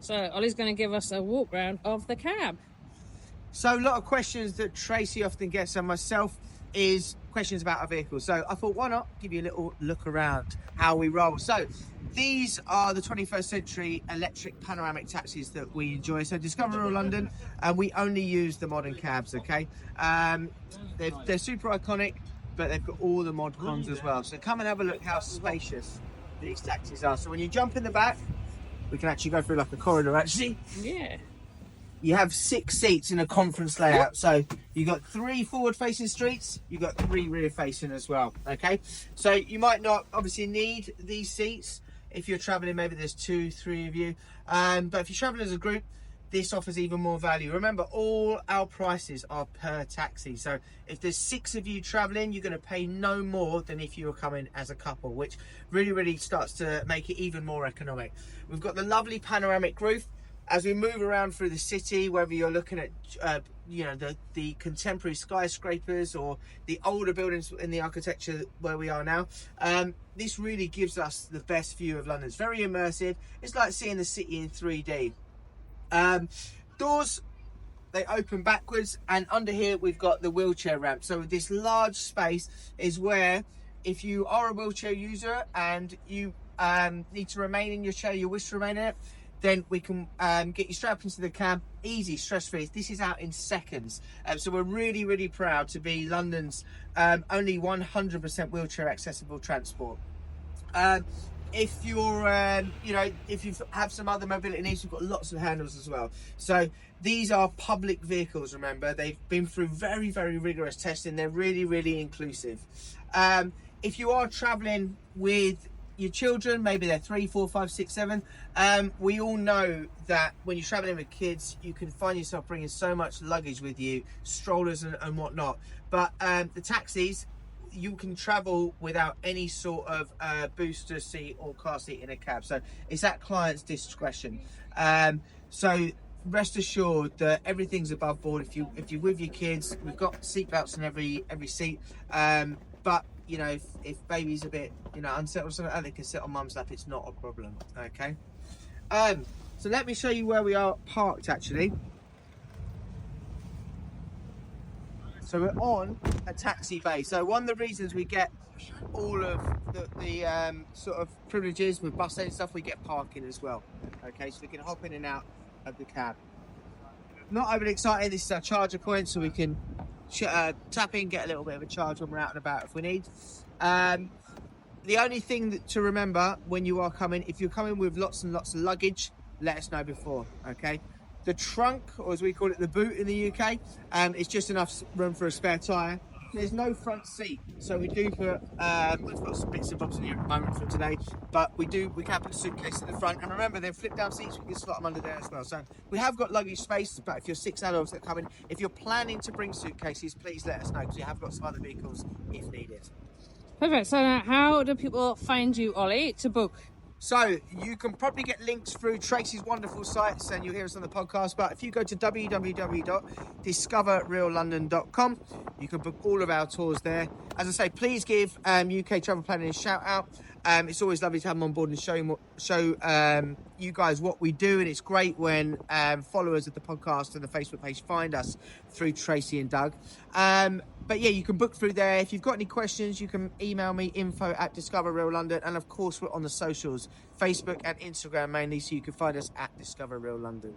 So Ollie's going to give us a walk round of the cab. So a lot of questions that Tracy often gets and myself is questions about our vehicle. So I thought, why not give you a little look around how we roll. So these are the 21st century electric panoramic taxis that we enjoy. So Discover Real London, and we only use the modern cabs, okay? They're super iconic, but they've got all the mod cons as well. So come and have a look how spacious these taxis are. So when you jump in the back, we can actually go through like a corridor actually. Yeah. You have 6 seats in a conference layout. So you've got 3 forward facing streets, you've got 3 rear facing as well, okay? So you might not obviously need these seats if you're traveling, maybe there's 2, 3 of you. But if you're traveling as a group, this offers even more value. Remember, all our prices are per taxi. So if there's 6 of you traveling, you're gonna pay no more than if you were coming as a couple, which really starts to make it even more economic. We've got the lovely panoramic roof. As we move around through the city, whether you're looking at the contemporary skyscrapers or the older buildings in the architecture where we are now, this really gives us the best view of London. It's very immersive. It's like seeing the city in 3D. Doors, they open backwards, and under here we've got the wheelchair ramp. So this large space is where, if you are a wheelchair user and you need to remain in your chair, you wish to remain in it, then we can get you strapped into the cab, easy, stress-free. This is out in seconds. So we're really proud to be London's only 100% wheelchair accessible transport. If you're, if you have some other mobility needs, we've got lots of handles as well. So these are public vehicles, remember. They've been through very rigorous testing. They're really inclusive. If you are traveling with your children, maybe they're 3, 4, 5, 6, 7. We all know that when you're traveling with kids, you can find yourself bringing so much luggage with you, strollers and whatnot. But the taxis, you can travel without any sort of booster seat or car seat in a cab. So it's at client's discretion. So rest assured that everything's above board. If you're with your kids, we've got seat belts in every seat. But you know, if baby's a bit, unsettled or something like that, they can sit on mum's lap. It's not a problem, okay? So let me show you where we are parked, actually. So we're on a taxi bay. So one of the reasons we get all of the sort of privileges with bus and stuff, we get parking as well, okay? So we can hop in and out of the cab. Not overly excited, this is our charger point, so we can tap in, get a little bit of a charge when we're out and about if we need. The only thing to remember when you are coming, if you're coming with lots and lots of luggage, let us know before, okay? The trunk, or as we call it, the boot in the UK, is just enough room for a spare tyre. There's no front seat, so we do put, we've got some bits and bobs in here at the moment for today, but we can put a suitcase in the front, and remember, they're flip down seats, we can slot them under there as well. So we have got luggage space, but if you're 6 adults that come in, if you're planning to bring suitcases, please let us know, because we have got some other vehicles if needed. Perfect. So now, how do people find you, Ollie, to book? So you can probably get links through Tracy's wonderful sites, and you'll hear us on the podcast. But if you go to www.discoverreallondon.com, you can book all of our tours there. As I say, please give UK Travel Planning a shout out. It's always lovely to have them on board and show you guys what we do, and it's great when followers of the podcast and the Facebook page find us through Tracy and Doug. But yeah, you can book through there. If you've got any questions, you can email me, info@Discover Real London, and of course we're on the socials, Facebook and Instagram mainly, so you can find us at Discover Real London.